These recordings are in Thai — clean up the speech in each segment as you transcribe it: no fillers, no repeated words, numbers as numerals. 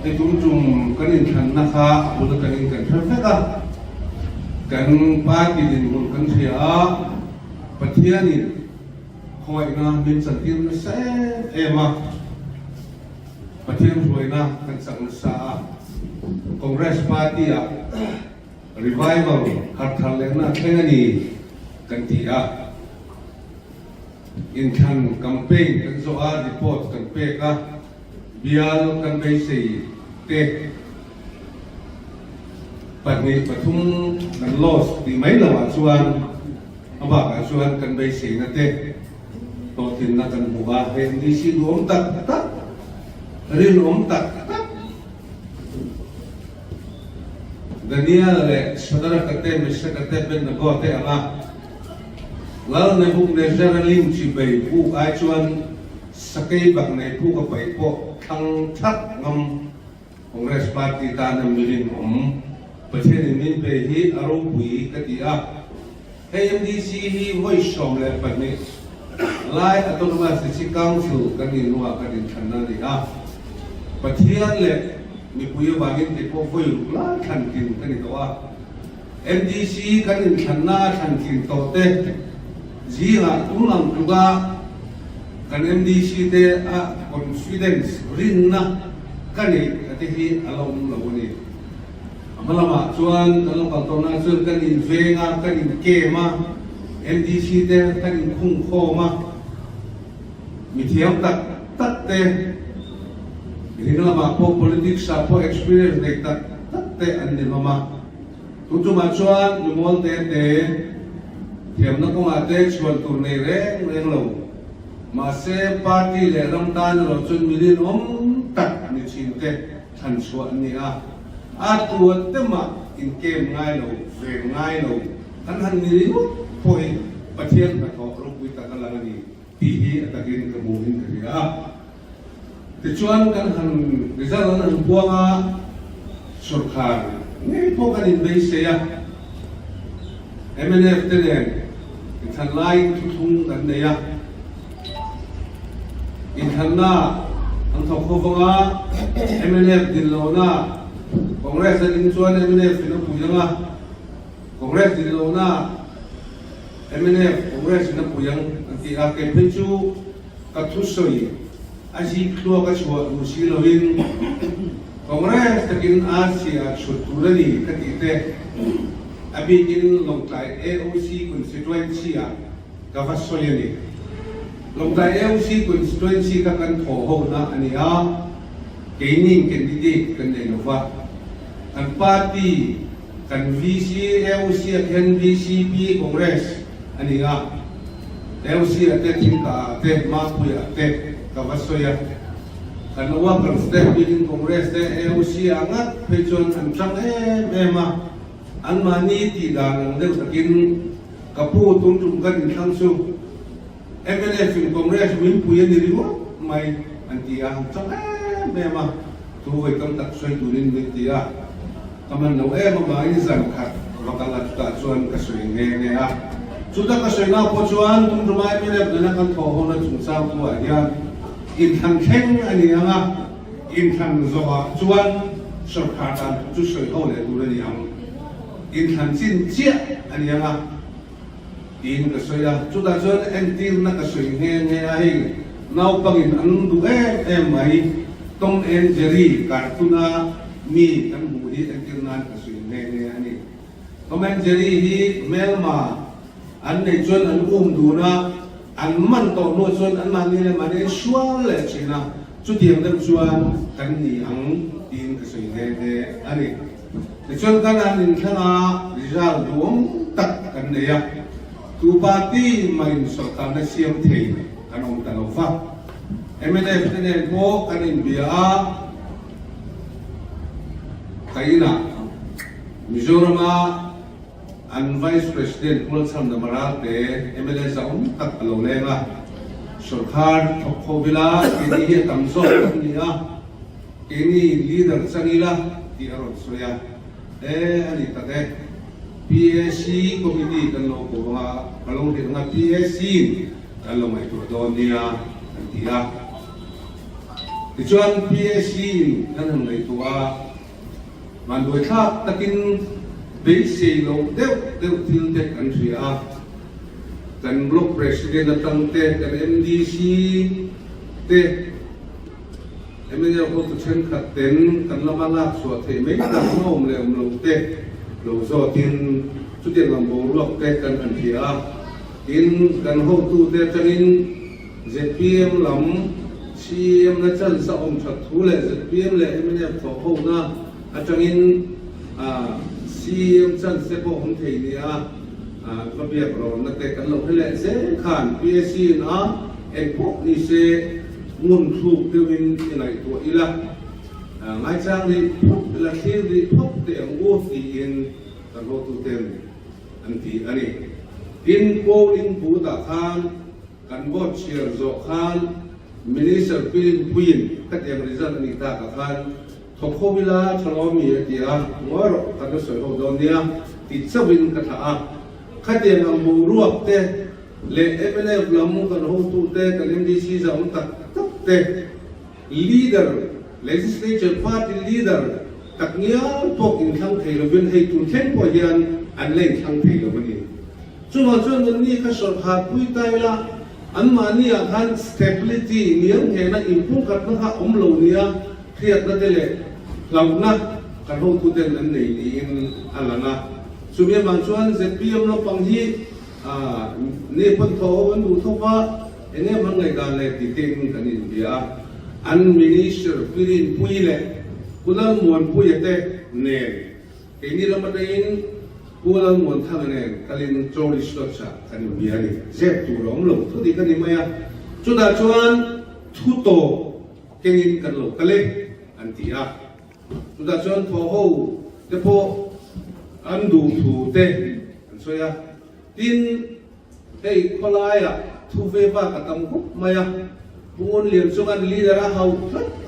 ไอ้ตุ้มจุ่มกันอินทันนะคะบุตรกันอินกันเท่าไหร่กันป้ากินบุญกันเสียปะเทียนี่คอยนะมินสันตินเสเอมาปะเทียนรวยนะกันสังสาคอนเกรสปาร์ตี้อะรีไววัลฮัตทัลเลนะแค่นี้กันที่อะอินทันแคมเปญกันโซอาร์รีพอร์ตกันเปกะบิอาลกันไปสิเตปัจจุบันทุ่มกันลอสที่ไม่ละว่าส่วนอาบะส่วนกันไปสินั่นเตโตทินนักกันหัวเห็นดิสิดูอมตักตักเรียนอมตักตักดันนี่อะไรสุดารักเตมิสกัเตเป็นนักโตเอะแล้วในพวกเรื่องเรื่องชีวิตพวกไอชวนสกัยบักในพวกกับไปพวกทั้งชัดงมของเรสปาร์ติตานมิลินอมประเทศนี้เป็นที่อารมณ์วีกติอาเอ็มดีซีที่ไม่ชมเลยปัจจุบันไล่อัตโนมัติสิคังสูกันนี่นัวกันนี่ทันนั่นดีอาประเทศเลยมีผู้ยบากินที่พวกผู้ยุไล่ทันกินกันนี่ตัวเอ็มดีซีกันนี่ทันน่าทันกินตัวเต้จีน่ะตุ้งหลังตุกากันเอ็มดีซีเดอะคอนฟิเดนซ์รินนะกันนี่อันที่อารมณ์เราคนนี้มาละมาชวนกันลงกันตรงนั้นชวนกันอินเวงากันอินเกมาเอ็มดีซีเดกันอินคุ้งโคมามีเทียมตัดตัดเตะนี่ละมาพวก politics พวก experience เด็กตัดตัดเตะอันนี้มาทุกๆมาชวนมีมอลเตะเทียมนักงานเตะชวนตัวในเร่งเรามาเซปาร์ตี้เลยรำดานเราจนมีเรื่องอมตัดนิชินเตะทันชวนนี่อาตัวเต็มอ่ะอินเกมง่ายเราเฟรมง่ายเราทันนี่รู้พอยประเทศกับเขาลูกวิตากันละนี่ปีนี้ตะกินกับมูลินกันเลยแต่ชวนกันทันดิฉันนั้นพวกสุรคาร์นี่พวกกันอินเบสเซียMNF เตเนี่ยทันไล่ทุ่งกันเนี่ยอินทันน่าอันทบฟังMNF ดินโลน่าคอนเกรสดินชวน MNF ฟินปุยังคอนเกรสดินโลน่า MNF คอนเกรสดินปุยังที่อาเก็บพิจูกัทุสอยอาชีพตัวกัชวมุสิโลวินคอนเกรสตะกินอาเซียชุดตุลนีคติเตअभी इन लोगों AOC constituency का वसोले ने लोगों AOC constituency का कन थोहो ना अनिया gaining candidate करने नोवा कन पार्टी कन VC AOC अध्ययन VCP कांग्रेस अनिया AOC अध्ययन का अध्ययन मापुया अध्ययन का वसोया कन नोवा कन स्टेट बिलिंग कांग्रेस ते AOC आंगत पेजोन अंचंग मेमाอันมานี่ที่ด่างเรื่องตะกินกับผู้ตุ้มจุ่มกันทั้งสู้MNF ฟิลคอนเกรสวินผู้ยันดีรู้ไหมอันที่อ่ะจังแม่มาตัวไอ้กำตัดช่วยดูนินวิทยากำมันเรามาบ่ายสั่งขัดว่ากันละตัดส่วนกระสุนเงี้ยสุดท้ายกระสุนเราพอชวนตุ้มจุ่มMNF นั่นกันทอหัวนั่นจุ่มสาวตัวเดียนอินทันเข่งอันนี้อ่ะอินทันโซ่ชวนสุดขาดการจุดช่วยเขาเลยดูเรื่องนี้อินทันสินเชี่ยอันนี้นะอินก็สวยจุดนั้นเอ็นทีนักก็สวยเงี้ยไอ้น้าวปังอินอันดูไม่ต้องเอ็นเจอรี่การ์ตูน่ามีกันบุรีเอ็นทีนั้นก็สวยเงี้ยอันนี้ต้องเอ็นเจอรี่ที่เมลมาอันในส่วนอันดูนะอันมันต่อโน้ตส่วนอันมันนี่เลยมันเนี่ยชัวร์เลยใช่ไหมจุดเดียวกันชัวร์กันนี่อันอินก็สวยเงี้ยอันนี้แต่ชนกันอันนี้ขณะริจาร์ดวงตักกันเนี่ยทุกปาร์ตี้ไม่สกัดในเสียงเทียนกันองค์ตลอดฟ้าMNF เนี่ยพวกกันอินเดียใครนะมิโซรัมอัน Vice President คุณสัมดามาราเต MNF จะองค์ตักเราเลยนะสุรคาร์ทบโควิลาที่นี่ตั้งโซ่กันเนี่ยที่นี่ leader สังกีฬาที่อารมณ์สวยอันนี้ตัดPSC committee กันลงตัวกันลงที่ตรงนั้น PSC กันลงไอ้ตัวโดนเนี่ยอันที่ ที่ชวน PAC นั่นทำในตัวมันโดยท่าตะกินเบสิโลเดวทิลเด็กอันเสียกันบล็อกประธานตั้งแต่กัน MDC เตเนี่ยพวกทุกเช่นขัดเต็นกันละมาลาสวดเทไม่ตั้งโน้มเลยเราเตเราโซตินสุดเดียร์ลำโบล็อกเตกันอันเสียกินกันห้องตู้เตจังอิน ZPM ลำ CM นั่นจันสะอมชัดทุเลย ZPM เลยเนี่ยพอห้องนะอาจังอินCM จันเสพห้องเทียก็เบียกเรานั่นแต่กันเราให้แหละเสขาน PSC นะเอ็กพวกนี้เสงุนถูกเดี๋ยวนี้อะไรตัวอีละไงจังนี่พวกละที่นี่พวกเตียงวัวที่อินกันเราตัวเต็มอันที่อันนี้อินโพลิงบูตาขานกันบอดเชียร์โจขานมินิสเตอร์ฟิลิปปินส์ก็เตรียมริซัลนี่ตาขานทบเวลาฉลองมีเดียวัวเรากันสวยโหดเนี่ยติดสวินกันท่าขัดยังบูรวบเตะเล่เอเมเนฟลามุกันโหตูเตะกัน MDC จะมันตักเตะ leader legislature party leader ตักเนี้ยพวกอินทั้งไทยเราเป็นให้ตุนเทนพอยันอันเล่นทั้งไทยเราวันนี้ส่วนนี้ก็สอบหาคุยตายละอันมาเนี่ยท่าน stability เนี่ยเห็นนะอินพุงกันนะคะอมโลเนี่ยเครียดนั่นเองเรานะกันโหตูเตะนั่นนี่อินอะไรนะสุเมียบางส่วนเสร็จพี่ยมเราฟังที่นี่พ้นโถวันดูทุกว่าเนี่ยมันในการเลยติดเต็มกันอินเดียอันมินิสเตอร์ฟิลิปปุยเลยกุลมวนปุยเตเนี่ยทีนี้เรามาได้ยินกุลมวนทางเนี่ยกันลินโจลิสต์ชากันอินเดียนี่เจ็บตัวร้องหลงทุกทีกันนี่มั้ยจุดอาชวนทุโตเก่งกันหลงกันเลยอันที่จุดอาชวนพอหูเดี๋ยวพออันดูถูเตะสวยดินเฮ้ยพลายทุเวบ้ากตังกุมาปุ่นเลี้ยงสุกันลีดาราเฮา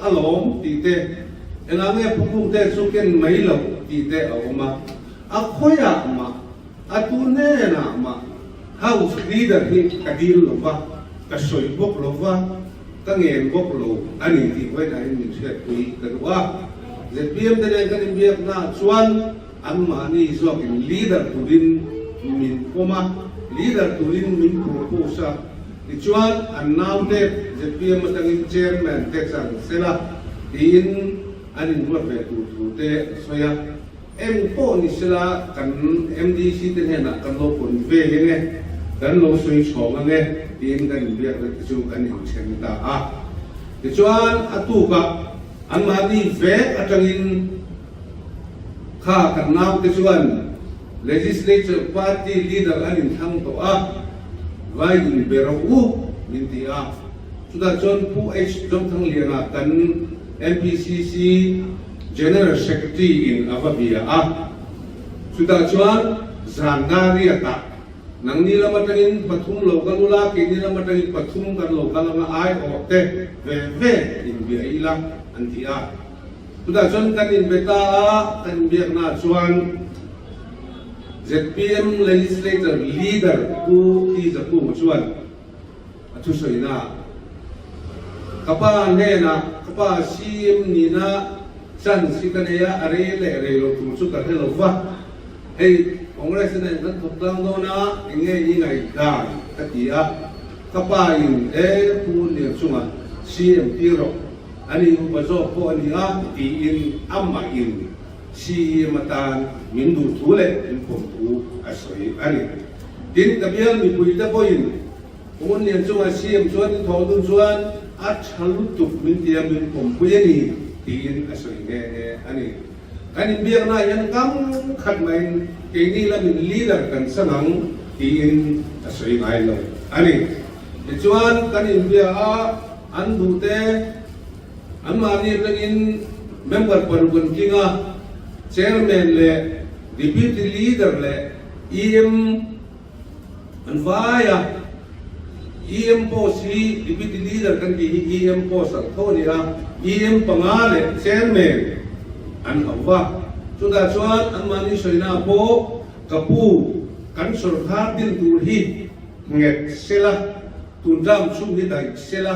อารมณ์ตีเตะเอ็งเงี้ยปุ่นเตะสุกันไม่หลบตีเตะเอามาอักขยามาอัตุเน่นะมาเฮาสลีดาร์ที่กดีลบว่ากสวยบกลบว่าตั้งเงินบกลบอันนี้ที่ไว้ได้มีเชื่อคุยกันว่าเจ็บเบี้ยมเดินกันเบี้ยน่าชวนอันมานี่สวกินลีดเดอร์ตุรินมินโคมาลีดเดอร์ตุรินมินโคโคซาที่ชวนอันน้ำเด็กจะเพียงมาตั้งอินเชอร์แมนเท็กซัสเซล่าอินอันนี้วัดเวทูทูเตะสวยเอ็มโคนิสลากัน MDC เตะเนี่ยกันโลกุนเวเนี่ยกันโลสวยชงเนี่ยอินกันเบียร์จูกันอินเชนตาที่ชวนอัตุกะอันมานี่เวอัจังอินข้ากันน้ำที่ชวน legislature party leader อันนี้ทั้งตัวไว้ในเบรอูมินที่สุดาจนผู้จนทั้งเลียงกัน MPCC General Secretary in Avabia สุดาจวนจานดารีตานังนี้เรามาตั้งปฐุมโลกาลุลากินนี้เรามาตั้งปฐุมกันโลกาลมาไอโอเตเวอินเบียอีลาอันที่สุดาจนกันอินเบต้ากันเบียนาชวน ZPM legislator leader ผู้ที่จะผู้ชวนทุกส่วนนะข้าพเจ้านะข้าพเจ้าซีมนี่นะฉันสิกันเนี่ยอะไรเลยเราทุกสุขให้เราว่าเฮ้ยองค์ราชเนี่ยนั้นถูกต้องโน่นะยังไงได้ตัดที่ข้าพเจ้าผู้เนี่ยช่วงซีมที่เราอันนี้อุปสรรคพวกนี้ที่อินอัมมาอินซีมาตานมินดูทุเล่มินผมทุอาศัยอันนี้ดินกับเบี้ยมีปุยตะโพยินคนเนี่ยช่วงซีมช่วงทอดุนช่วงอัจฉริตุมินเดียมินผมปุยนี่ที่อินอาศัยเนี่ยอันนี้เบี้ยน่ายังกำขัดไม่เกี่ยนี่ละมินลีดเดอร์กันสนังที่อินอาศัยไม่เลยอันนี้ช่วงกันอินเบี้ยอันดูเตอันมานี่เรื่องเมมเบอร์ปนคนกิงเชอร์แมนเลยดิบิวตี้ลีดเดอร์เลยอันว่าโพสีดิบิวตี้ลีดเดอร์กันที่โพสังโทนี่ปังอาเลยเชอร์แมนอันว่าสุดาชวนอันมานี่สวยน่าโพกับผู้กันสุรภาพดินตูฮีเง็ดเซล่าตุนดามชุ่มที่ได้เซล่า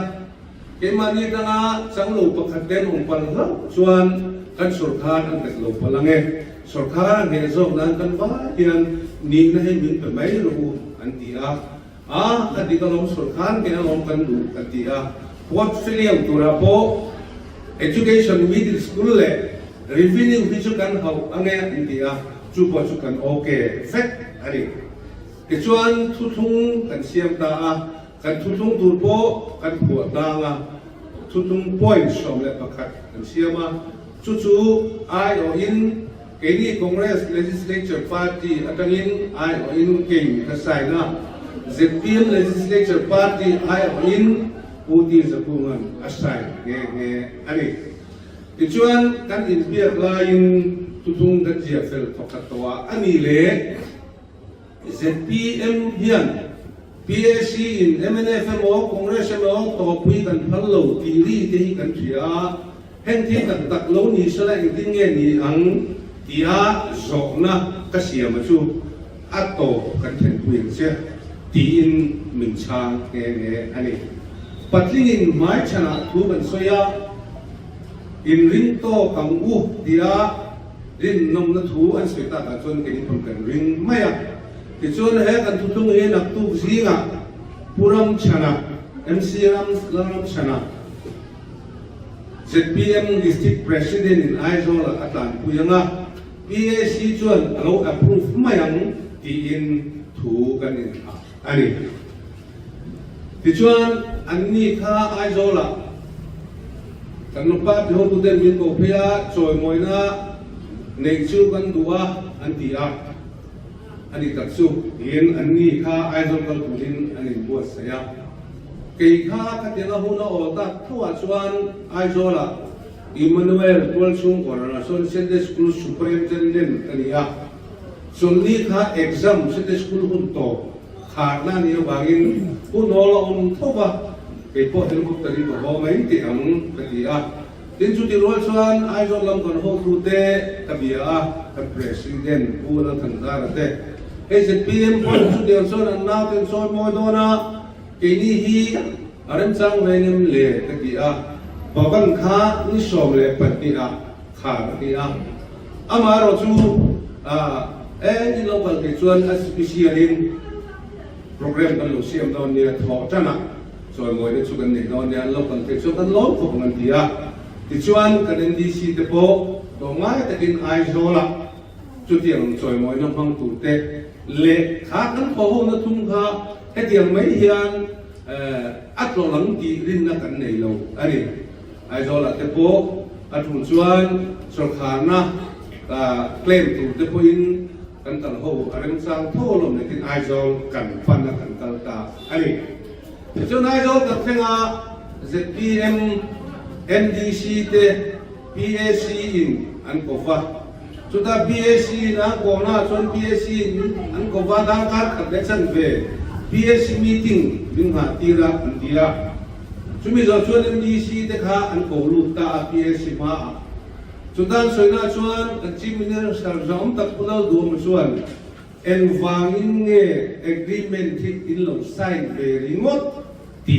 cái mà như ta sáng lục bậc hạt đen ông phần rất chuan kan sorkar ang kaslo palange sorkar ang hezok nan kan ba yan ni na hin min pe mai ru antia kadikalong sorkar ke ang kan du antia portfolio tura po education middle school le revenue hi chu kan hau ange antia chu po chu kan okay fact ari ke chuan thu thung kan siam ta kan thu thung tur po kan pu ta nga thu thung point som le pakhat kan siama chuchu ai o in ke ni Congress Legislature Party atangin ai o in king kasai na ZPM Legislature Party ai o in uti zapungan asai nge ani tichuan kan in biak lain tutung kan jia fel tokatwa ani le ZPM hian PAC in MNFMO Congress mo to pui kan hallo tiri te kan thia heng thi kan tak lo ni sala in tin nge ni ang tia zokna ka sia ma chu ato kan then puin se ti in min chang nge ani patling in mai chana thu ban soya in ring to kang u tia rin nom na thu an soita ka chon ke ni pon kan ring maya ti chon he kan thu tung he nak tu zinga puram chana MCM lam chana ZPM District President in Aizola Atan Puyanga PAC chuan alo approve mayang ti in thu kan in ani ti chuan anni kha Aizola kan no pa ho tu den min ko phia choi moina nei chu kan duwa antia ani tak su in anni kha Aizola kulin ani buat saya kei kha katena huna ota thua chuan Aizola Emmanuel Tolchung Coronation Sunday School Superintendent ania sunni kha exam Sunday School hunto khana ni wangin unola thoba ke po helicopter ko ho mai ti ang katia tin chu ti rol chuan Aizola kon ho tu te kabia ka president ula thangara te SPM pon chu de son an na ten so mo dona kini hi aram chang venim le takia baban kha ni som le patia kha takia amaro chu ni local ke chuan specialin program kan lo siam don ni tho chana so moi ne chu kan ne don ni local ke chu kan lo ko ngan dia ti chuan kan NDC te po to ngai takin Aizola chu tiang choi moi no phang tu te le kha kan pho na thum kha he tiang mai hian atlo lang ti rin na kan nei lo ani Aizola te po athun chuan sorkhana claim tu te po in kan tal ho areng sang tho lom ne tin Aizol kan fan na kan tal ta ani chuan Aizol ka thenga ZPM NDC te PAC in an kofa chuta PAC na ko na chuan PAC an kofa da ka election ve PAC meeting ding ha tira antia chumi zo chuan MDC te kha an ko lu ta PAC ma chudan soina chuan chief minister jom tak punal du ma chuan en wangin nge agreement thik in lo sign ve ringot ti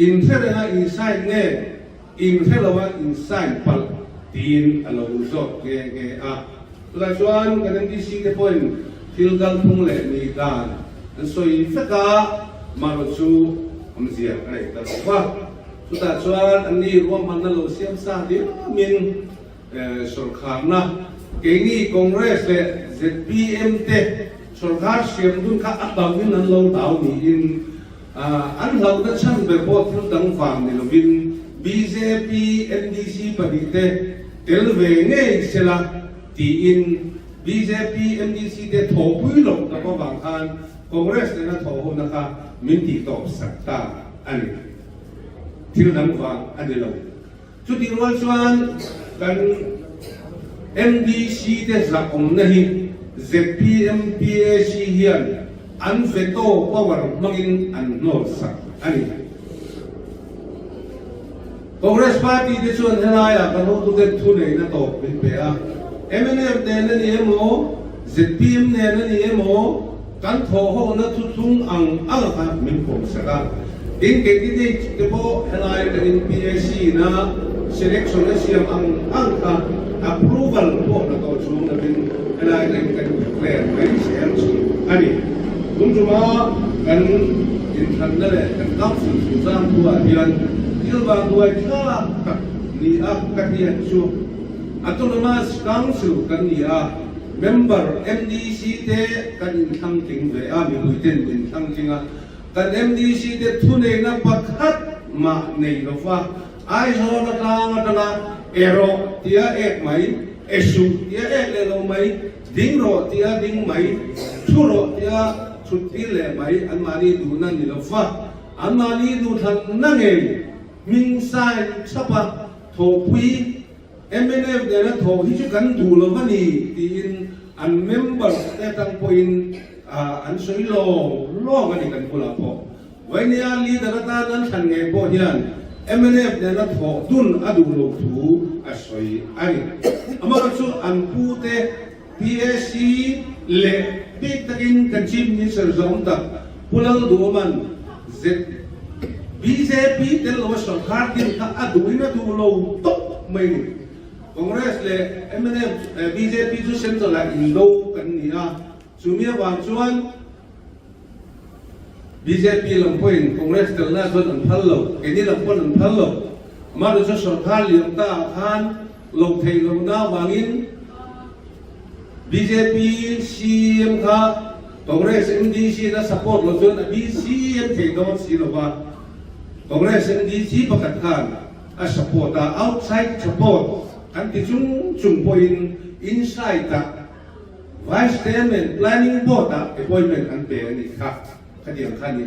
in thera in sign nge in thela in sign pal tin alo zo ke la chuan kan MDC te point tilgal thung le ni dan soi feka maro chu amzia ai ta wa chu ta chuan ani ruam man lo siam sa di min sorkar na ke ni Congress le ZPM te sorkar siam dun kha ataw min an lo taw ni in an lo na chan be po thil dang fam ni lo bin BJP NDC padite telve nge sela ti in BJP MDC te tho pui lo ta ko bang khan Congress na tho ho na ka min ti top sakta ani thil dang fam ani lo chu ti rol chuan kan MDC te zakom na hi ZPM PAC hian an veto power magin an no sak ani Congress Party de chuan helaya kan ho tu te thu nei na to bin pe a MNF de na ni mo ZPM ne na ni mo kan tho ho na thu thung ang ka min ko saka in ke ti te bo helai the in PAC na selection na siam ang approval po na to chung na bin helai the kan declare mai siam ani kun juma kan in thanda le kan council suzam tua dian ilba tua ka ni ka ni chu autonomous council kan ni member MDC te kan in thang ting ve mi buiten in thang tinga kan MDC te thune na pakhat ma nei lo fa ai zo na tanga ero tia ek mai esu tia ek le lo mai ding ro tia ding mai thuro tia chutti le mai an mani du na ni lo fa an mani du than na nge min sai chapa tho pui MNF de na tho hi chu kan du lo mani tin an member te tang point an soi lo ani kan pula po wai nia leader ta nan than nge po hian MNF de na tho dun adu lo thu a soi ani ama chu an pu te PAC le big takin kan chief minister zong ta pulal du man z BJP tel lo so hardin ka adu ina du lo to mai Congress le MNF BJP chu central la indo kan ni chumia wang chuan BJP lam point Congress tel na chuan an phal lo ke ni lam pon an phal lo ma ru chu sarkar liam ta khan lo thei lo na wangin BJP CM ka Congress MDC na support lo chuan BCM thei do si lo ba Congress MDC pakat khan a support outside support kan ti chung point inside ta vice chairman planning board appointment kan pe ni kha khadiam khan ni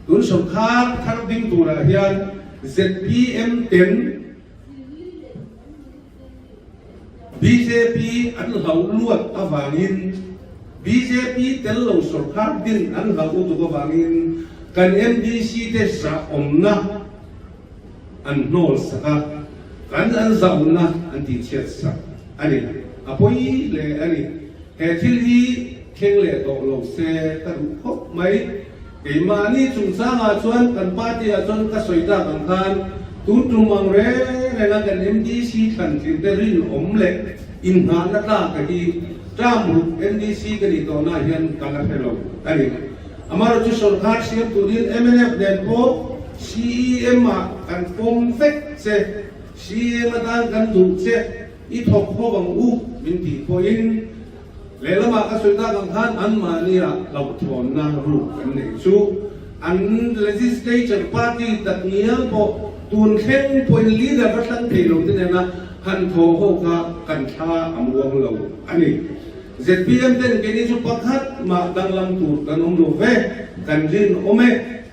tun som khan thar ding tu ra hian ZPM 10 BJP an hau luat awangin BJP tel lo sarkar din an hau tu awangin kan MDC te sa omna an nol saka kan an zauna an ti chet sa ani apoi le ani he thil hi kheng le to lo se ta ru khop mai ke mani chung sanga chuan kan party a chuan ka soita kan khan tu tumang re na kan MDC kan tin te rin om le in ha na ta ka hi tram MDC ka ni to na hian kan la phelo ani amaro chu sarkar siam tu din MNF den po CEM kan pom fek se CEM tan kan du che i thok ho bang u min ti po in le lama ka soita kan khan an ma ni ra lo thon na ru kan nei chu an legislature party tak nial po tun khen point leader ka tlang thei lo tin na han tho ho ka kan tha amwang lo ani ZPM ten ke ni chu pakhat ma dang lam tu kan lo ve kan jin ome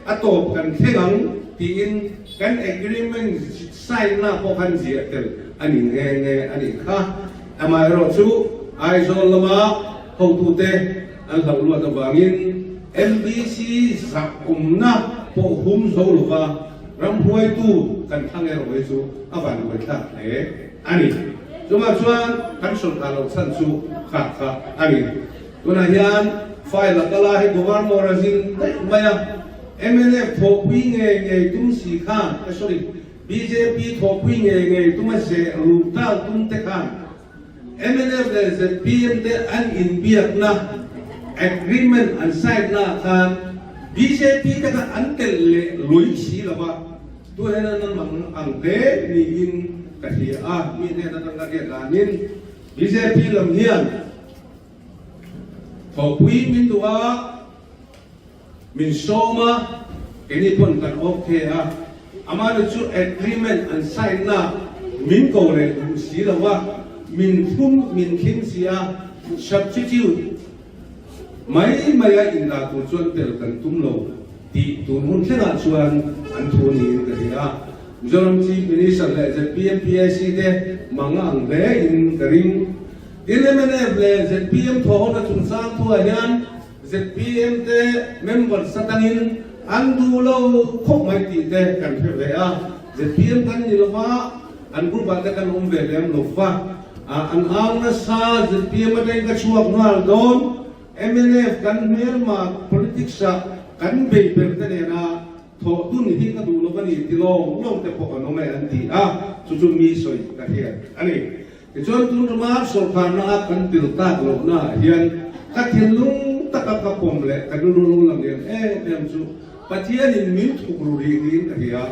atop kan thengang ti in kan agreement sign na po kan zia tel ani nge ani kha amai ro chu ai zo lama ho tu te an hlau lu ta wangin MBC sa na po hum zo lo wa ram huai tu kan thang ero we chu awan we tha le ani cuma chuan kan sol ka lo san chu kha ani tuna hian file kala hi governor azin maya MNF tho pui nge tum si khan sorry BJP tho pui nge tum se ru ta tum te khan MNF le ZPM te an in biak na agreement an sign na khan BJP te ka an tel le loi si la ba tu hena nan mang ang te ni in ka hi mi ne na tang ka ke lanin BJP lam hian tho pui min tua min soma ini pun kan okay amano chu agreement an sign na min ko le si la wa min thum min khin sia substitute mai maya in la tu chuan tel kan tum lo ti tu mun thena chuan an thu ni ka ria zoram chi minister le ZPM PAC de mangang ve in karing MNF le ZPM tho na chung sang thu hian ZPM te member satangin andu lo khop mai ti te kan phe ve ZPM kan ni lo wa an group ba te kan ve lem lo wa an ang na sa ZPM te ka chuak ngal don MNF kan mer ma politics sa kan be per te na ถอดตุ้นที่กระดูกแล้วก็นี่ที่ลงแต่พวกน้องแม่อันที่จุดมีสวยกระเทียมอันนี้จนตุ้นมาสอบผ่านนะกันติดตาโลน่าเฮียนกระเทียมลุงตะกับกระผมเลยกันลุงลำเลียงเนี่ยจุปัจจัยนี้มีทุกรูรีกินกระเทียม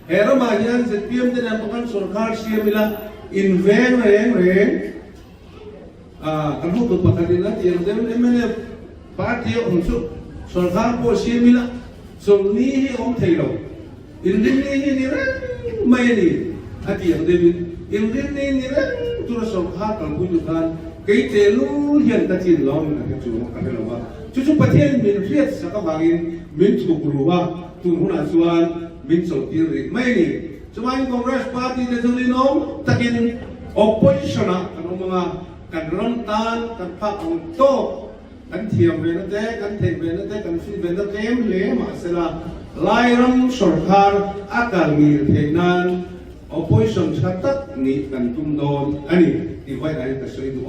เฮรามาเฮียนเสถียรจะนำประกันสุรคาร์เสียมิลาอินเวนเรงกันพูดตัวประกันนี้นะที่ยังเดิมเนี่ยไม่เนี่ยปาร์ตี้องค์สุสุรคาร์โพเสียมิลาส่งนี้ให้องค์เทโลอินเดียนี่เรื่องไม่นี่อาทิตย์ยังเดิมอินเดียนี่เรื่องตัวสุรคาร์กันพูดกันเกี่ยเทลูเฮียนตัดสินล้อมนะที่จู่กันเรื่องว่าจู่ประเทศมีเรียกสักบางอย่างมีทุกรูว่าตุนหัวหน้าส่วนมีส่วนที่เรื่องไม่นี่สมัยคอนเกรสพาร์ตี้จะทำนี่น้องตะกิน opposition กันออกมากันรันตันกันพักองโตกันเทียมเวนัเตกันเทเวนัเตกันฟิเวนัเตมเล่มาเสละไล่รัมสุรคาร์อาการมีเทนัน opposition ชัดตัดนี่กันตุ้มโดนอันนี้ที่ไว้อะไรก็สวยดู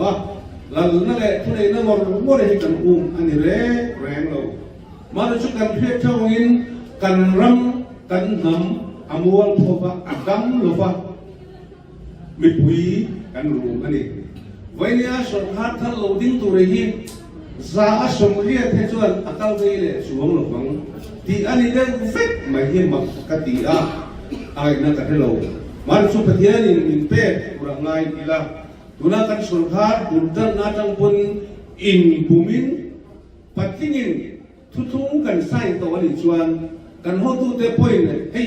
แล้วนั่นแหละทุเรศนั่นมรดกให้กันอันนี้แรงเรามาดูชุดกันเพียรเท่านี้กันรัมกันนำอมวลโทฟ้าอักำโลฟ้ามีปุยกันรู้อันนี้วันนี้สุรคาร์ท่านเราดิ้งตัวเรื่องซาสมเรียเทชวนอัตราเวลสวงหลงที่อันนี้เรื่องเฟกไม่เห็นมักกติอะไรนั่นกันให้เรามาดูประเทศนี้มีเป็ดรังไงกีฬาดูนักันสุรคาร์ดูดันนาจังปนอินภูมินปฏิญิงทุกๆกันใส่ตัวนี้ชวนกันหัวตู้เตปอยน์เฮ้ย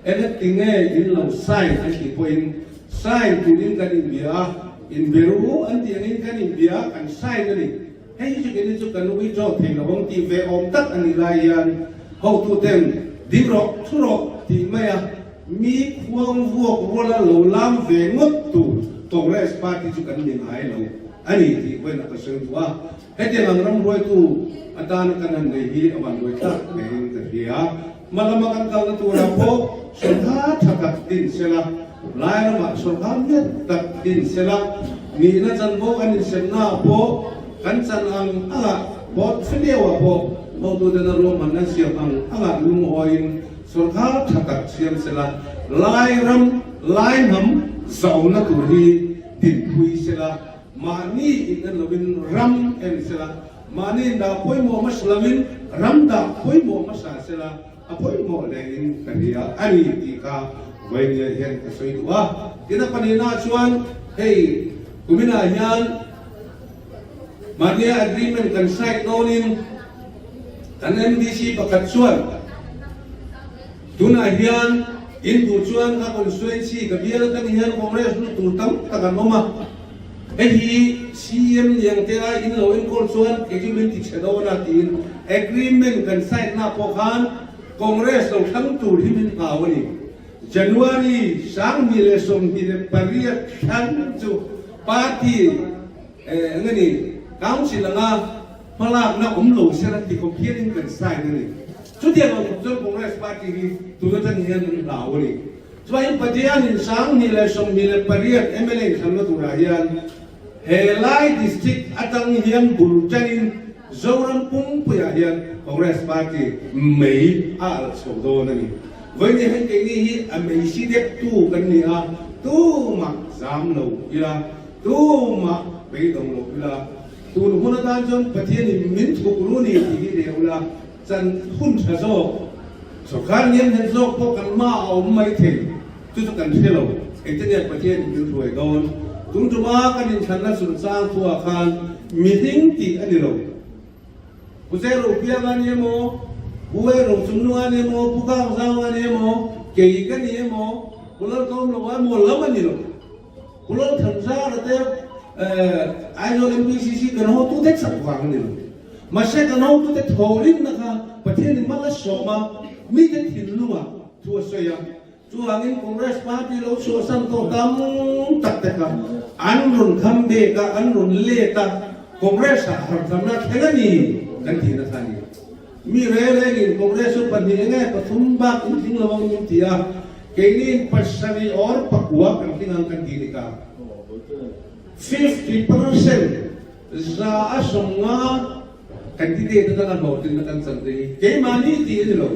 เอ็นติงเง่ยินเราใส่อันที่ปอยน์ใส่ตุนินกันอินเดียอินเบรูอันที่อันนี้กันอินเดียกันใส่กันนี่เฮ้ยจุดนี้จุดกันวิจารณ์ที่เราบางทีเวอมตัดอันนี้ลายยันหัวตู้เต็มดิบรอกทุรอกที่ไม่มีความวัววัวละหลลามเวงดตูตรงเรสปาร์ตี้จุดกันยังไงเราอันนี้ที่เว้นอัตเสนว่าเฮ้ยเดี๋ยวเรารวยตู้อาจารย์กันนั่นเลยที่อาวันรวยตัดเองแต่เดียมาละมากันกันตัวเราพบสุดท้ายถักดินเสละลายละมาสุดท้ายเนี่ยตัดดินเสละมีนั่นจันโบกันดินเสนาพบกันจันอังอะไรพบเสียวพบเราตัวเดินรวมมันนั่นเสียอังอะไรลุงออยสุดท้ายถักเสียมเสละลายรำลายหำสาวนักตัวนี้ดินคุยเสละมานี่อีกนั่นเราเป็นรำเอ็นเสละมานี่ดาพอยโมมัสลามินรำดาพอยโมมัสเสละพอยโมแดงกันเดียอันนี้ที่ข้าไว้เนี่ยเห็นก็สวยดูที่นั่นปนินาชวนเฮ้ยกุมินายันมาเนี่ย agreement กันใส่โน่นินกัน MDC ประกาศชวนตุนายันอินดูชวนข้าคนสวยสิกับเบียร์กันยันคอนเกรสนู่นตั้มตะกันมาเฮ้ย CM ยังเท่าอินเราอินคนชวนเกี่ยวกับที่เชื่อดาวนาทีน agreement กันใส่หน้าพวกhan คอนเกรสเราทั้งตัวที่มันเอาวันนี้ Januari 3 มีเลสมที่เปรียบทั้งจุปาร์ตี้งั้นนี่ก้าวสิลังพลาดนะผมหลงเสียที่เขาเขียนกันใส่งั้นนี่ชุดเดียวกับจุดคอนเกรสปาร์ตี้ตัวนั้นเงินเราวันนี้ส่วนปัจจัยนี้3 มีเลสมมีเลเปรียบ MLA ทำมาตัวอะไรเฮลัยดิสตริกอัตังเฮียนบุรุษนินจอรัมปุ่มปุยเฮียนคอนเกรสปาร์ตี้ไม่อาลสโดนั่นนี่วันนี้เห็นที่นี่อเมริกาเด็กตู้กันนี่ตู้มาจามโลอีละตู้มาไปตรงโลอีละตู้นู้นนั่นจนประเทศนี้มินทุกรุ่นนี่ที่เดียวละจันหุ่นเชโซสุขาเนียนเห็นโซพวกกันมาเอาไม่ถึงจุดกันเที่ยวไอ้ที่เนี่ยประเทศอยู่รวยโดนตุงจุมากันอินชันนัสุนสร้างตัวอาคารมีทิ้งที่อันนี้เราผู้เสรูปีกันเนี่ยโมผู้เอรูสุนนัวเนี่ยโมผู้ข้าวสาวเนี่ยโมเกี่ยกันเนี่ยโมผู้เล่าเขาเราว่าโมล้ำอันนี้เราผู้เล่าทั้งชาติเดียวไอ้โน่น MPCC กันเขาตู้เด็กสักวันนี่เรามาเช็คกันเขาตู้เด็กทอรินนะคะประเทศนี้มันละสมามีแต่ถิ่นลัวทั่วเสียตัวangin kongres parti lo suasan to tam tak teka anrun khambe ka anrun le ta kongres har samna thegani kan thi na thani mi re le in kongres par ni nge pathum ba in thing lawang ni tia kenin pasani or pakwa kan tingang kan thi ka 50% za asonga candidate na kan hotin na kan sandri ke mani ti ni lo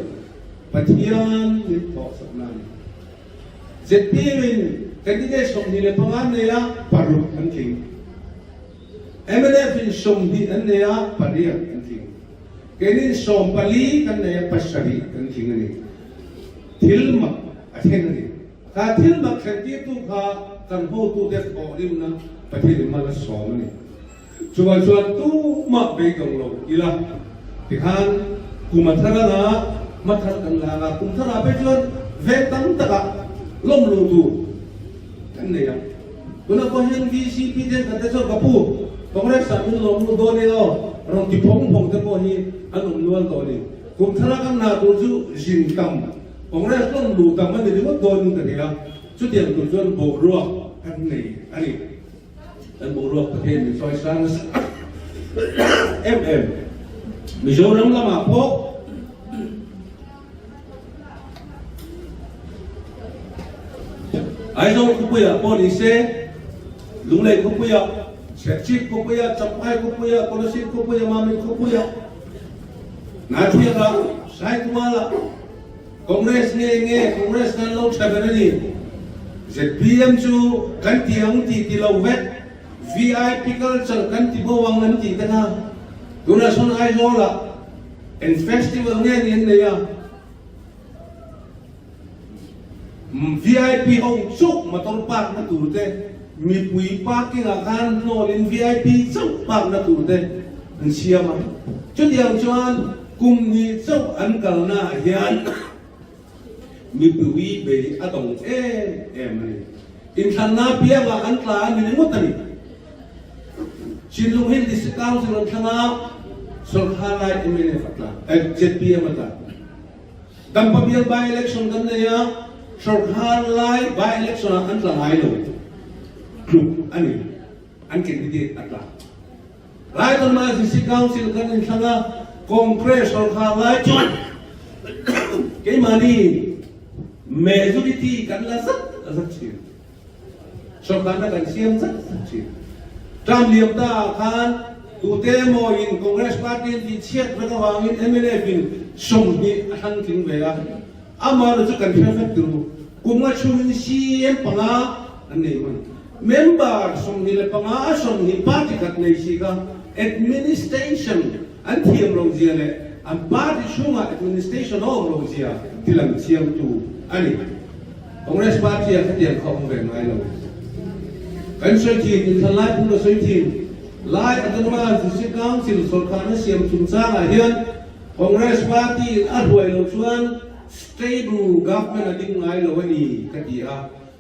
ปะเทียนนิพอสักนั้นเจ็ดปีวินกันที่ได้ส่งที่เลพังอันเนี่ยปารุกันทิ้งMNF วินส่งที่อันเนี่ยปาริยกันทิ้งกันนี่ส่งปาลีกันเนี่ยปัสสรีกันทิ้งนี่ทิลมักอันนี้ถ้าทิลมักแค่ที่ตัวข้ากันโหตัวเด็กออกริมนะประเทศมันละสองนี่ชวนตู้มาไปกับเราอีละที่ฮันกุมาทารามาทากันลากุมาทาราไปชวนเวตันตะล้มลูตูกันเนี่ยคุณนักเรียน VCP เด็กกันแต่ชอบกับผู้คอนเกรสสั่งล้มลูโดนี่เราเราที่พงจะพอฮีอันล้มลูอันโดนี่กุมาทารากันนาตัวจูจินกัมคอนเกรสล้มลูตัมมันจะดีว่าโดนกันเนี่ยชุดเดียวตัวชวนโบรัวอันนี้อันโบรัวประเทศมีซอยซันส์มีโจรน้ำละมาพกไอ้โจรคุยอะโพลิเซ่ลุงเล็กคุยอะเชฟชิปคุยอะจับไอ้คุยอะโพลิสคุยอะมามิคุยอะนาทีละใช้ตัวละคอนเกรสเนี่ยคอนเกรสนั้นเราใช้แบบนี้ZPM จูกันที่อังที่เราเวท VIP culture กันที่บัววังนั้นที่กันฮะดูนะส่วนไอ้โจละ en festival เนี่ยเนี่ย VIP ห้องชุกมาต้นปากมาตูดเต้มีปุ๋ยปากกินอาหารโน่น VIP ชุกปากมาตูดเต้มันเชี่ยมั้ยจุดอย่างชวนกลุ่มนี้ชุกอันกันน่าเฮียนมีปุ๋ยเบย์อะตงมันอินทนาเปียกอันกลางนี่มุดนี่ชินลุงเห็นดิสกาวสิลชนะสุดท้ายไม่ได้ฟังละเจ็ดปีมาตั้งดัมปะเบียร์บายเล็กชันกันเนี่ยสุดท้ายบายเล็กชันอันกลางไอ้ลูกกลุ่มอันนี้อันเก่งดีอันกลางไล่ต้นไม้ดิสกาวสิลกันอินทนาคอนเกรสสุดท้ายจวนเกี่ยมานี่majority กันละสักชิ้นชอบกันกันเสียงสักชิ้นตามเรียบตาคันตัวเตโมอินคอนเกรสพาร์ตี้ที่เชียร์ระหว่างอินMNFอินส่งที่ทันทิ้งเวลาอามาเราจะกันเพื่อฟังดูกุมว่าชุนซีเอ็มปังอาอันนี้มันเมมเบอร์ส่งที่เลปังอาส่งที่พาร์ตี้กันในสิกา administration อันที่เราเจียเลยอันพาร์ตี้ช่วง administration เราเจียที่หลังเชียงตูอันนี้คอนเกรสพาร์ตี้เขาเดียร์เขาคงเป็นไงเรากันสวยทีอินทลายพุ่งสวยทีไล่อัตโนมัติสิกางสิลสุขานเสียมชุมสร้างอาเฮียนคอนเกรสพาร์ตี้อันรวยเราชวน stable government ดิ้งไงเราวันนี้กันดีอ่ะ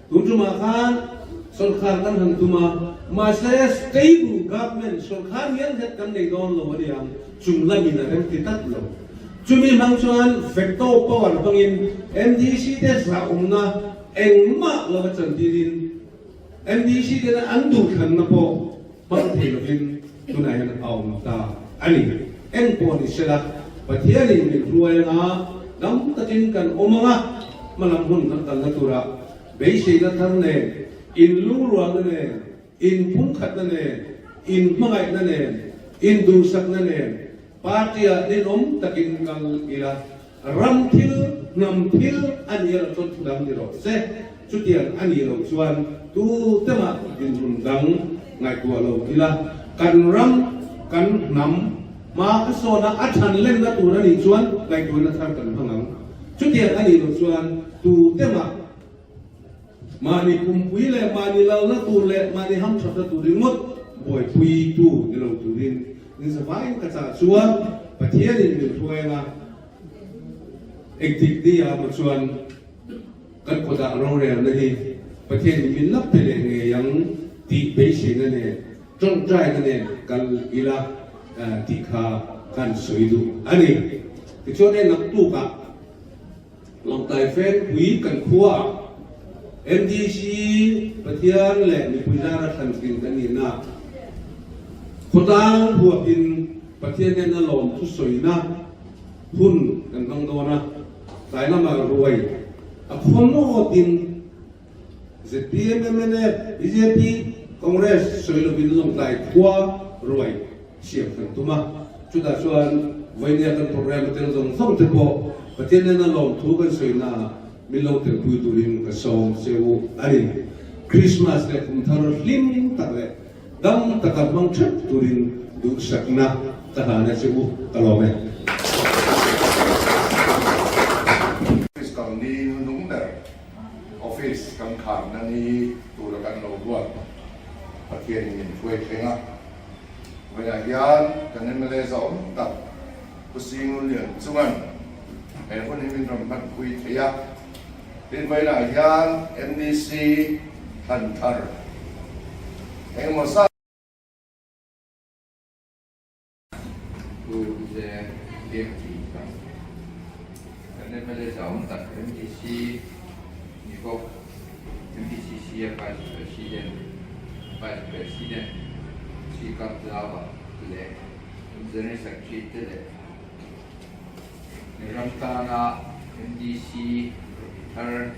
ตุจุมาขันสุขานกันหันตุมาเสีย stable government สุขานเงี้ยเหตุกันในดอนเราวันนี้อ่ะจุ่มละมินาเรื่องติดตัดเราจุ่มบางส่วนเฟกโต้ปอนตรงนี้ MDC เดสระองนะเอ็งมาเราจะดีดิน MDC เดนอันดูขันนะพอบางทีเราเป็นตัวไหนกันเอาตาอันนี้เอ็งปอนิสละประเทศนี้มีรวยนะน้ำตาจินกันโอมามันลำหุ่นนั่นกันละตัวละเบสิกทั้งเนี่ยอินลูรัวนั่นเองอินพุ่งขัดนั่นเองอินมังไงนั่นเองอินดูสักนั่นเองปาร์ตี้นี่น้ำตาจินกันกีฬารำทิลนำทิลอันนี้เราจดดังนี่เราเสจุดเดียวอันนี้เราชวนตูเตมาดินรุนดังไงตัวเรากีฬากันรำกันนำมาโซนะอัฐันเล่นนะตัวนั้นอีกชวนไงตัวนั้นทำกันพังงังจุดเดียวอันนี้เราชวนตูเตมานี่คุมปุยเลยมานี่เราละตัวเลยมานี่ห้ามชัดตัวดิงดบ่อยปุยตัวนี่เราตัวดินนี่สบายก็จะชวนประเทศนี้มีช่วยนะเอกติดีอามาชวนกันกดดันโรงเรียนนี่ประเทศนี้มีนับเป็นไงยังตีเบสิกนั่นเองจงใจนั่นเองกันกีฬาตีขากันสวยดูอันนี้ที่ช่วยได้นักตู้กับลองไต่เฟ้นหุยกันขั้ว MDC ประเทศแหละมีผู้จ้างรัฐกินกันนี่นะคนต่างพวกกินประเทศนี้น่าหลอมทุสวยนะหุ้นกันต้องโดนนะสายน้ำมารวยคนโน้ดิน ZPM MNF BJP คอนเกรสสวยลบินลงไต่ขั้วรวยเสียบกันตัวมาจุดส่วนวันนี้กันโปรแกรมเต็มส่งส่งเฉพาะ ประเทศนั้นเราทุกกันสวยนะมีเราแต่พูดตัวเองก็ส่งเสียวอะไรคริสต์มาสเนี่ยผมทำริมตักเลยดังตะกับมังชัดตัวเองดูสักนะทหารเสียวตลอดไหม Office kang ni number office kang kham na ni tulakan lo buat patien min fuai kenga wala yan kan mele zaom tak kusing lian sungan ai hon min ram pat kui thaya tin wala yan MDC han thar ai mo sa tôi sẽ kiếm chỉ rằng nên phải lấy giống tập MDC như có MDC vice president she comes out today general secretary today Ramtana MDC her